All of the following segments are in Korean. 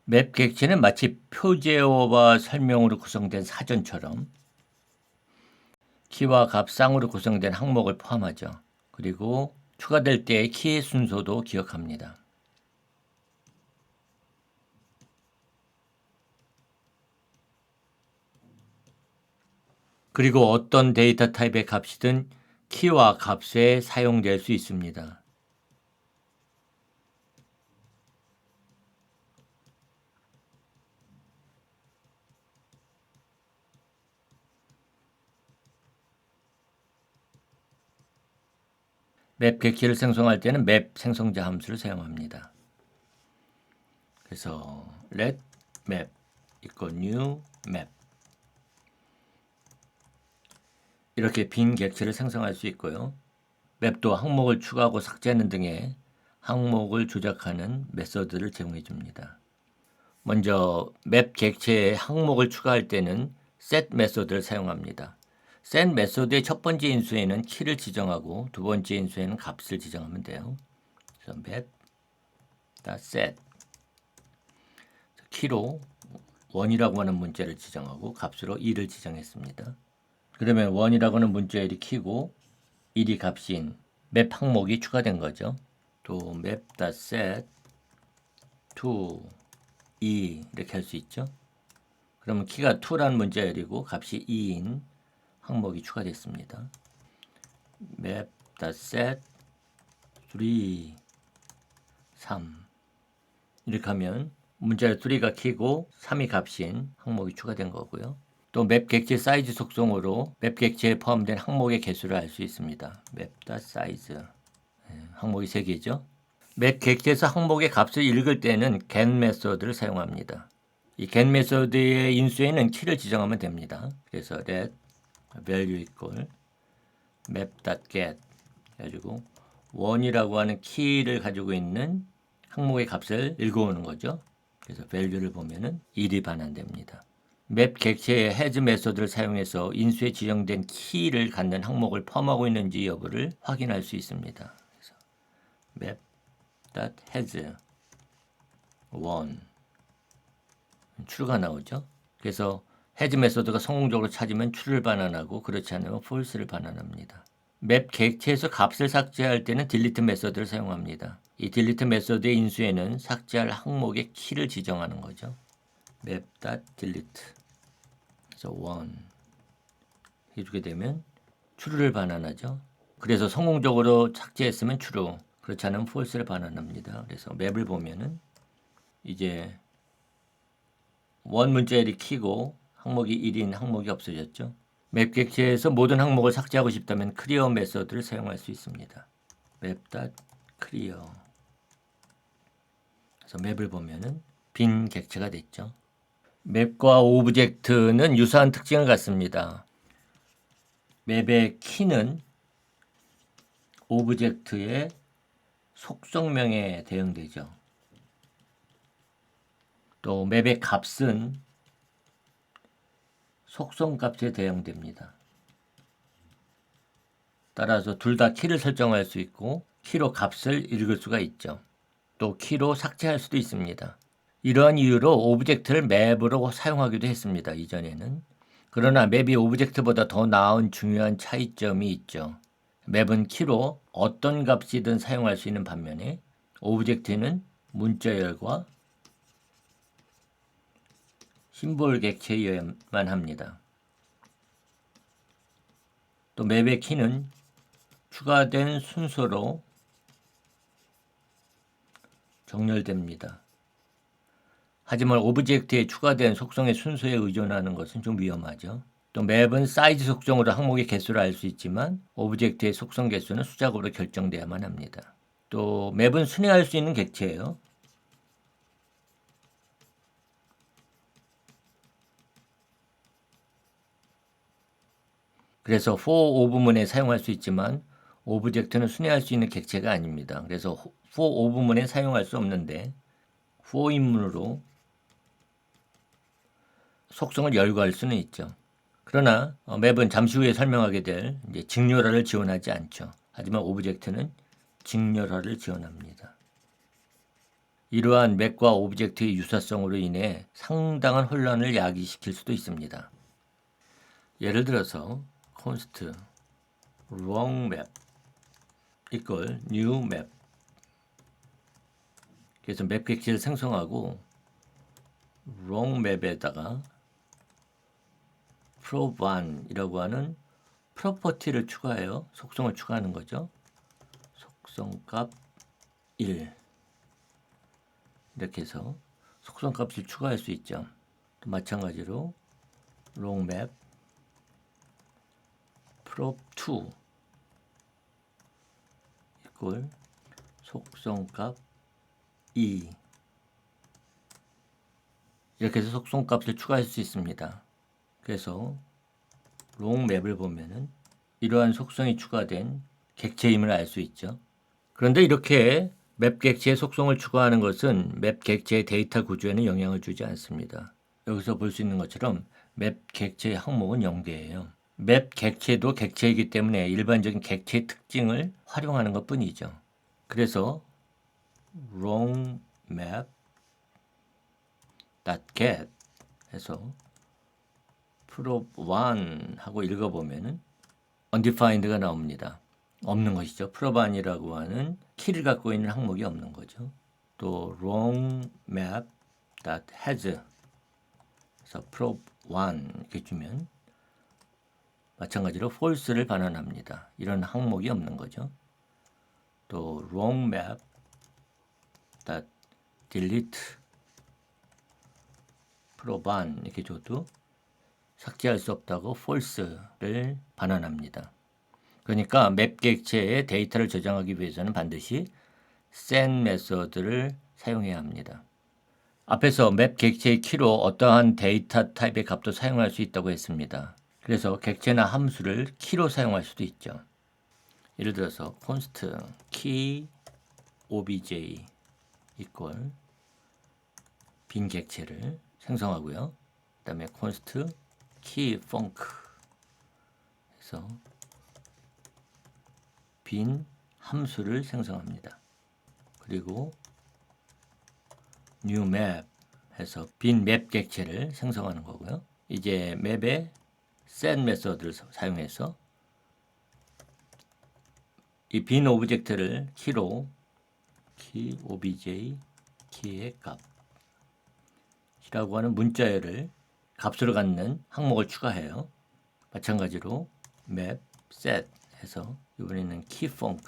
맵 객체는 마치 표제어와 설명으로 구성된 사전처럼 키와 값 쌍으로 구성된 항목을 포함하죠. 그리고 추가될 때의 키의 순서도 기억합니다. 그리고 어떤 데이터 타입의 값이든 키와 값에 사용될 수 있습니다. 맵 객체를 생성할 때는 맵 생성자 함수를 사용합니다. 그래서 let map new map 이렇게 빈 객체를 생성할 수 있고요. 맵도 항목을 추가하고 삭제하는 등의 항목을 조작하는 메서드를 제공해 줍니다. 먼저 맵 객체에 항목을 추가할 때는 set 메서드를 사용합니다. set 메서드의 첫 번째 인수에는 키를 지정하고 두 번째 인수에는 값을 지정하면 돼요. 그래서 map.set 키로 1이라고 하는 문자를 지정하고 값으로 2를 지정했습니다. 그러면 1이라고 하는 문자열이 키고 1이 값인 맵 항목이 추가된 거죠. 또 map.set to 2 이렇게 할 수 있죠. 그러면 키가 2라는 문자열이고 값이 2인 항목이 추가됐습니다. map.set 3 3 이렇게 하면 문자열 3가 키고 3이 값인 항목이 추가된 거고요. 또 맵 객체 사이즈 속성으로 맵 객체에 포함된 항목의 개수를 알 수 있습니다. map.size 항목이 3개죠. 맵 객체에서 항목의 값을 읽을 때는 get 메서드를 사용합니다. 이 get 메서드의 인수에는 키를 지정하면 됩니다. 그래서 let value equal map.get 해가지고 1이라고 하는 키를 가지고 있는 항목의 값을 읽어오는 거죠. 그래서 value를 보면은 1이 반환됩니다. 맵 객체의 has 메서드를 사용해서 인수에 지정된 키를 갖는 항목을 포함하고 있는지 여부를 확인할 수 있습니다. 그래서 map.has 1 true가 나오죠. 그래서 has 메서드가 성공적으로 찾으면 true를 반환하고 그렇지 않으면 false를 반환합니다. 맵 객체에서 값을 삭제할 때는 delete 메서드를 사용합니다. 이 delete 메서드의 인수에는 삭제할 항목의 키를 지정하는 거죠. map.delete 그래서 1 해주게 되면 true를 반환하죠. 그래서 성공적으로 삭제했으면 true, 그렇지 않으면 false를 반환합니다. 그래서 맵을 보면은 이제 1 문자열이 키고 항목이 1인 항목이 없어졌죠. 맵 객체에서 모든 항목을 삭제하고 싶다면 clear 메서드를 사용할 수 있습니다. map.clear 그래서 맵을 보면은 빈 객체가 됐죠. 맵과 오브젝트는 유사한 특징을 갖습니다. 맵의 키는 오브젝트의 속성명에 대응되죠. 또 맵의 값은 속성값에 대응됩니다. 따라서 둘 다 키를 설정할 수 있고 키로 값을 읽을 수가 있죠. 또 키로 삭제할 수도 있습니다. 이러한 이유로 오브젝트를 맵으로 사용하기도 했습니다. 이전에는. 그러나 맵이 오브젝트보다 더 나은 중요한 차이점이 있죠. 맵은 키로 어떤 값이든 사용할 수 있는 반면에 오브젝트는 문자열과 심볼 객체여야만 합니다. 또 맵의 키는 추가된 순서로 정렬됩니다. 하지만 오브젝트에 추가된 속성의 순서에 의존하는 것은 좀 위험하죠. 또 맵은 사이즈 속성으로 항목의 개수를 알 수 있지만 오브젝트의 속성 개수는 수작으로 결정돼야만 합니다. 또 맵은 순회할 수 있는 객체예요. 그래서 for 오브문에 사용할 수 있지만 오브젝트는 순회할 수 있는 객체가 아닙니다. 그래서 for 오브문에 사용할 수 없는데 for 인문으로 속성을 열거할 수는 있죠. 그러나 맵은 잠시 후에 설명하게 될 직렬화를 지원하지 않죠. 하지만 오브젝트는 직렬화를 지원합니다. 이러한 맵과 오브젝트의 유사성으로 인해 상당한 혼란을 야기시킬 수도 있습니다. 예를 들어서 const wrong map equal new map. 그래서 맵 객체를 생성하고 wrong map에다가 prop1이라고 하는 프로퍼티를 추가해요. 속성을 추가하는 거죠. 속성값 1 이렇게 해서 속성값을 추가할 수 있죠. 또 마찬가지로 wrong map prop2 equal 속성값 2 이렇게 해서 속성값을 추가할 수 있습니다. 그래서 wrong map을 보면은 이러한 속성이 추가된 객체임을 알 수 있죠. 그런데 이렇게 맵 객체의 속성을 추가하는 것은 맵 객체의 데이터 구조에는 영향을 주지 않습니다. 여기서 볼 수 있는 것처럼 맵 객체의 항목은 0개예요. 맵 객체도 객체이기 때문에 일반적인 객체의 특징을 활용하는 것 뿐이죠. 그래서 wrong map .get 해서 prop1 하고 읽어보면은 undefined가 나옵니다. 없는 것이죠. prop1이라고 하는 키를 갖고 있는 항목이 없는 거죠. 또 wrong map .has 그래서 prop1 이렇게 주면 마찬가지로 false를 반환합니다. 이런 항목이 없는 거죠. 또 wrong map .delete prop1 이렇게 줘도 삭제할 수 없다고 false를 반환합니다. 그러니까 맵 객체에 데이터를 저장하기 위해서는 반드시 send 메소드를 사용해야 합니다. 앞에서 맵 객체의 키로 어떠한 데이터 타입의 값도 사용할 수 있다고 했습니다. 그래서 객체나 함수를 키로 사용할 수도 있죠. 예를 들어서 const key obj equal 빈 객체를 생성하고요. 그 다음에 const key func 해서 빈 함수를 생성합니다. 그리고 new map 해서 빈 맵 객체를 생성하는 거고요. 이제 맵에 send 메소드를 사용해서 이 빈 오브젝트를 키로 key obj 키의 값이라고 하는 문자열을 값으로 갖는 항목을 추가해요. 마찬가지로 map set 해서 이번에는 keyfunc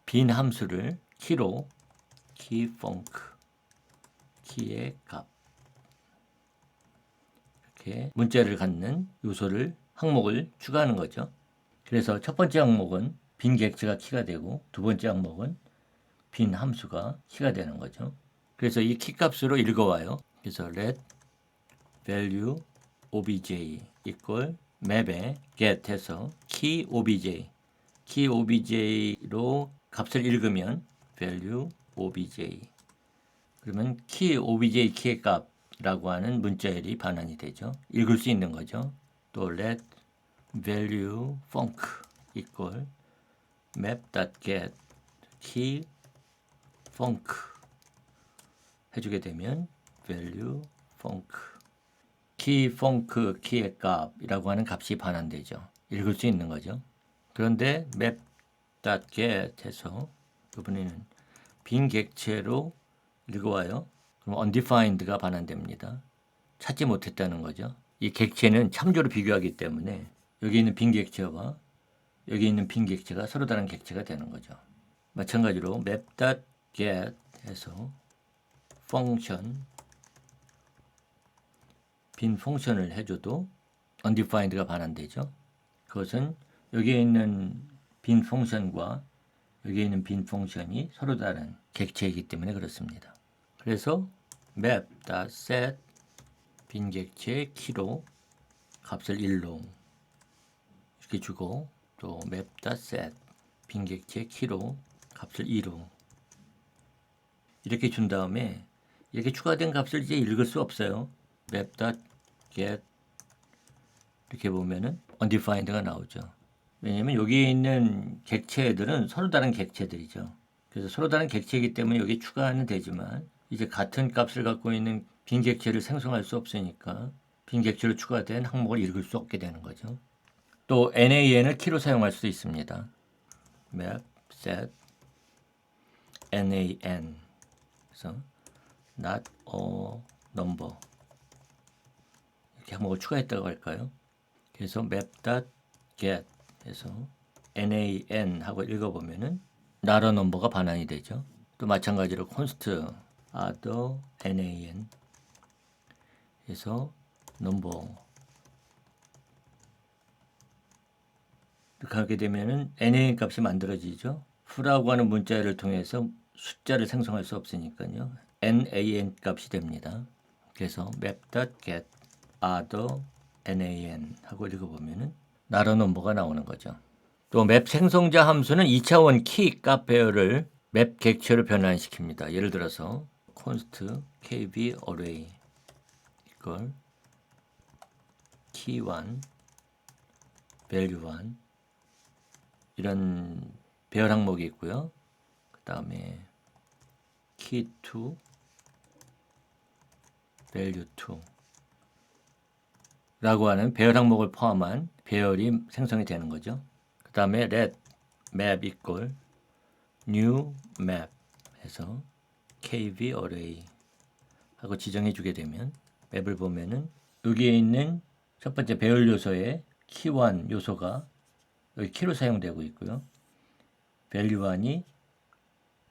빈 함수를 키로 keyfunc 키의 값 이렇게 문자를 갖는 요소를 항목을 추가하는 거죠. 그래서 첫 번째 항목은 빈 객체가 키가 되고 두 번째 항목은 빈 함수가 키가 되는 거죠. 그래서 이 키 값으로 읽어와요. 그래서 let value obj equal 맵에 get 해서 key obj로 값을 읽으면 value obj 그러면 key obj 키의 값이라고 하는 문자열이 반환이 되죠. 읽을 수 있는 거죠. 또 let value func equal map.get key func 해주게 되면 value func key func 키의 값이라고 하는 값이 반환되죠. 읽을 수 있는 거죠. 그런데 map.get 해서 이번에는 빈 객체로 읽어와요. 그럼 undefined가 반환됩니다. 찾지 못했다는 거죠. 이 객체는 참조로 비교하기 때문에 여기 있는 빈 객체와 여기 있는 빈 객체가 서로 다른 객체가 되는 거죠. 마찬가지로 map.get 해서 function 빈 펑션을 해줘도 undefined가 반환되죠. 그것은 여기에 있는 빈 펑션과 여기에 있는 빈 펑션이 서로 다른 객체이기 때문에 그렇습니다. 그래서 map.set 빈 객체 키로 값을 1로 이렇게 주고 또 map.set 빈 객체 키로 값을 2로 이렇게 준 다음에 이렇게 추가된 값을 이제 읽을 수 없어요. map.get 이렇게 보면은 undefined가 나오죠. 왜냐하면 여기에 있는 객체들은 서로 다른 객체들이죠. 그래서 서로 다른 객체이기 때문에 여기 추가는 되지만 이제 같은 값을 갖고 있는 빈 객체를 생성할 수 없으니까 빈 객체로 추가된 항목을 읽을 수 없게 되는 거죠. 또 nan을 키로 사용할 수도 있습니다. map set nan 그래서 not a number 이렇게 항목을 추가했다고 할까요? 그래서 map.get 해서 nan 하고 읽어보면은 not a number가 반환이 되죠. 또 마찬가지로 const other nan 해서 number 이렇게 하게 되면은 nan 값이 만들어지죠. f라고 하는 문자를 통해서 숫자를 생성할 수 없으니까요. nan 값이 됩니다. 그래서 map.get other nan 하고 읽어보면은 not a number가 나오는 거죠. 또 맵 생성자 함수는 2차원 키 값 배열을 맵 객체로 변환시킵니다. 예를 들어서 const kb array 이걸 key1 value1 이런 배열 항목이 있고요. 그 다음에 key2 value2 라고 하는 배열 항목을 포함한 배열이 생성이 되는 거죠. 그 다음에 let map equal new map 해서 kb array 하고 지정해 주게 되면 맵을 보면은 여기에 있는 첫 번째 배열 요소의 key1 요소가 여기 키로 사용되고 있고요. value1이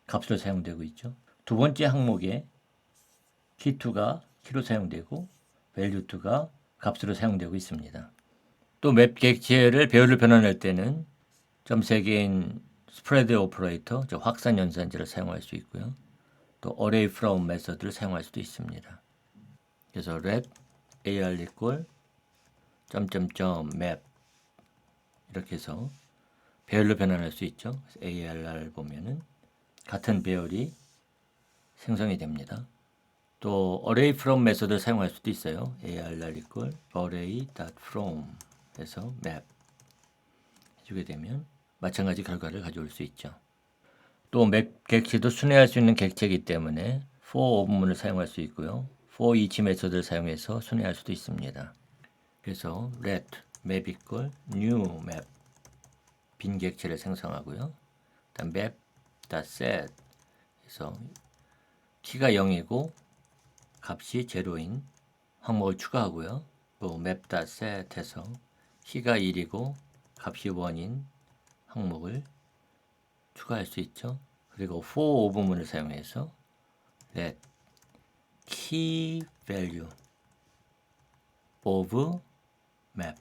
값으로 사용되고 있죠. 두 번째 항목에 key2가 키로 사용되고 value2가 값으로 사용되고 있습니다. 또 맵 객체를 배열로 변환할 때는 점 3개인 스프레드 오퍼레이터, 즉 확산 연산제를 사용할 수 있고요. 또 array from 메서드를 사용할 수도 있습니다. 그래서 let ar equal .map 이렇게 해서 배열로 변환할 수 있죠. arr 보면은 같은 배열이 생성이 됩니다. 또 array from 메서드를 사용할 수도 있어요. arr equal array.from 해서 map 해주게 되면 마찬가지 결과를 가져올 수 있죠. 또 맵 객체도 순회할 수 있는 객체이기 때문에 for 오브문을 사용할 수 있고요. for each 메서드를 사용해서 순회할 수도 있습니다. 그래서 let map equal new map 빈 객체를 생성하고요. 다음 map.set 해서 키가 0이고 값이 제로인 항목을 추가하고요. 또 map.set 해서 키가 1이고 값이 1인 항목을 추가할 수 있죠. 그리고 for 오브문을 사용해서 let key value of map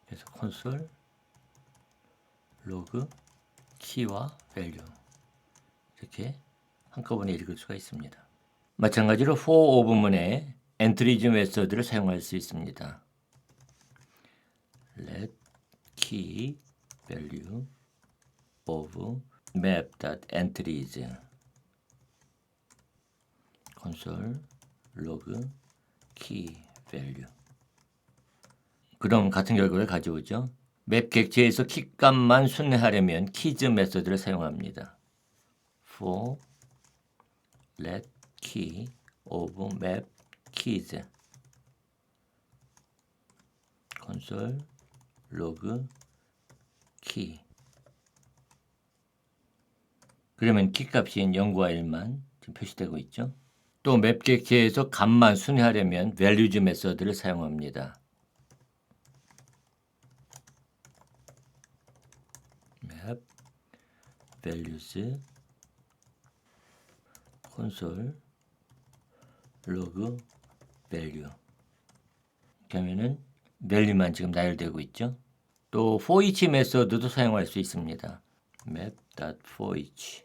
그래서 콘솔 로그 키와 value 이렇게 한꺼번에 읽을 수가 있습니다. 마찬가지로 for 오브문에 entries 메서드를 사용할 수 있습니다. let key value of map.entries console log key value 그럼 같은 결과를 가져오죠. 맵 객체에서 키 값만 순회하려면 keys 메서드를 사용합니다. for let key of map keys console log key 그러면 키 값인 0과 1만 지금 표시되고 있죠. 또 맵 객체에서 값만 순회하려면 values 메서드를 사용합니다. map values console log value 이렇게 하면은 value만 지금 나열되고 있죠. 또 for each 메서드도 사용할 수 있습니다. map.forEach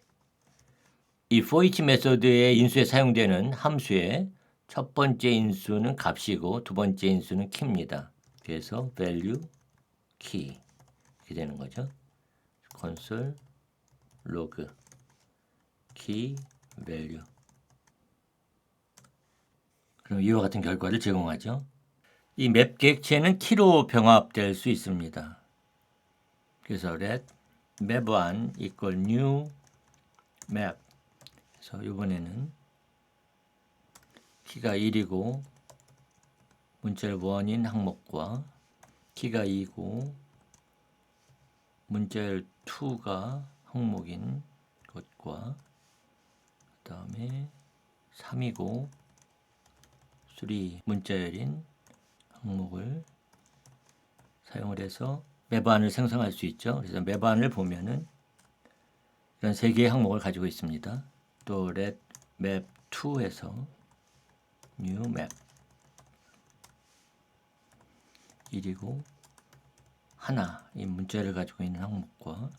이 for each 메서드의 인수에 사용되는 함수의 첫 번째 인수는 값이고 두 번째 인수는 키입니다. 그래서 value key 이렇게 되는 거죠. console log key value 그럼 이와 같은 결과를 제공하죠. 이 맵 객체는 키로 병합될 수 있습니다. 그래서 let map1 equal new map. 그래서 이번에는 키가 1이고 문자열 1인 항목과 키가 2고 문자열 2가 항목인 것과 그 다음에 3이고 3 문자열인 항목을 사용을 해서 맵안을 생성할 수 있죠. 그래서 맵안을 보면은 이런 3개의 항목을 가지고 있습니다. 또 let map 2 해서 new map 1이고 하나 이 문자를 가지고 있는 항목과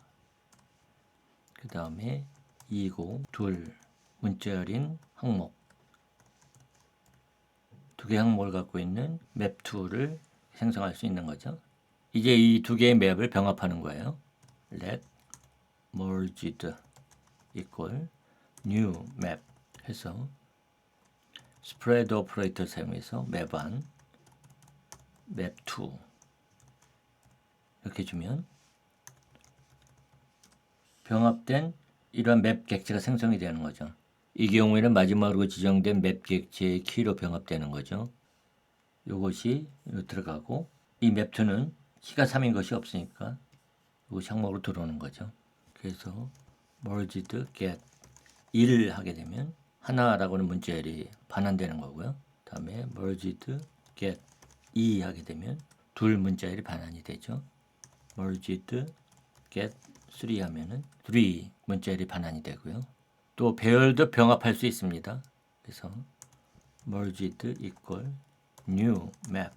그 다음에 2고 둘 문자열인 항목 2개의 항목을 갖고 있는 map2를 생성할 수 있는 거죠. 이제 이 2개의 맵을 병합하는 거예요. let merged equal new map 해서 spread operator 사용해서 맵안 map2 이렇게 주면 병합된 이러한 맵 객체가 생성이 되는 거죠. 이 경우에는 마지막으로 지정된 맵 객체의 키로 병합되는 거죠. 이것이 들어가고 이 맵2는 키가 3인 것이 없으니까 이것이 항목으로 들어오는 거죠. 그래서 merged get 1을 하게 되면 하나라고 하는 문자열이 반환되는 거고요. 다음에 merged get 2 하게 되면 둘 문자열이 반환이 되죠. merged get 3 하면은 3 문자열이 반환이 되고요. 또 배열도 병합할 수 있습니다. 그래서 merged equal new map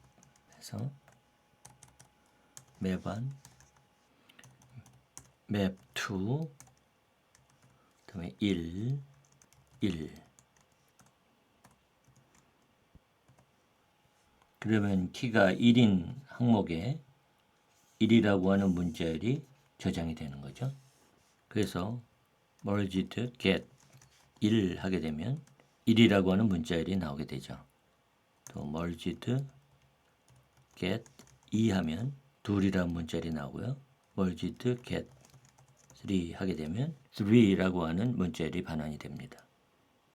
해서 맵안 map2 그다음에 1 그러면 키가 1인 항목에 1이라고 하는 문자열이 저장이 되는 거죠. 그래서 merged get 1 하게 되면 1이라고 하는 문자열이 나오게 되죠. 또 merged get 2 하면 2이라는 문자열이 나오고요. merged get 3 하게 되면 3라고 하는 문자열이 반환이 됩니다.